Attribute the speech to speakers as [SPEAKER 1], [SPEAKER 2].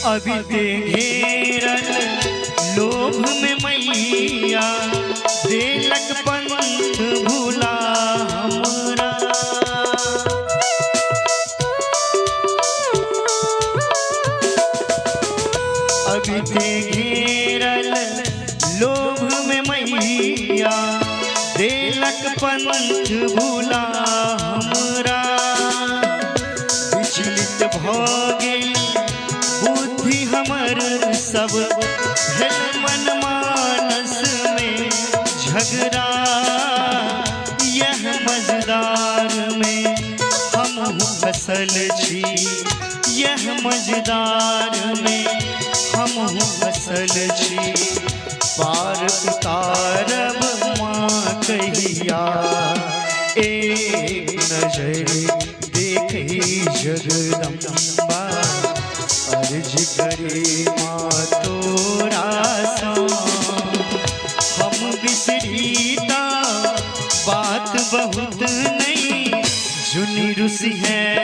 [SPEAKER 1] अभी ते घेरल लोभ में मैया देलक पंथ भूला हमरा। अभी ते घेरल लोभ में मैया देलक पंथ भूला हमरा। विचलित भ गेल बुद्धि हमर सब भेल मन मानस में झगड़ा। यह मझदार में हम फसल छी, यह मझदार में हम फसल छी। पार उतारब माँ कहिया एक नजर देखी जगदम्बा। अर्ज करे माँ तोरा सा हम बिसरीता बात बहुत नहीं जुनी रुसी है।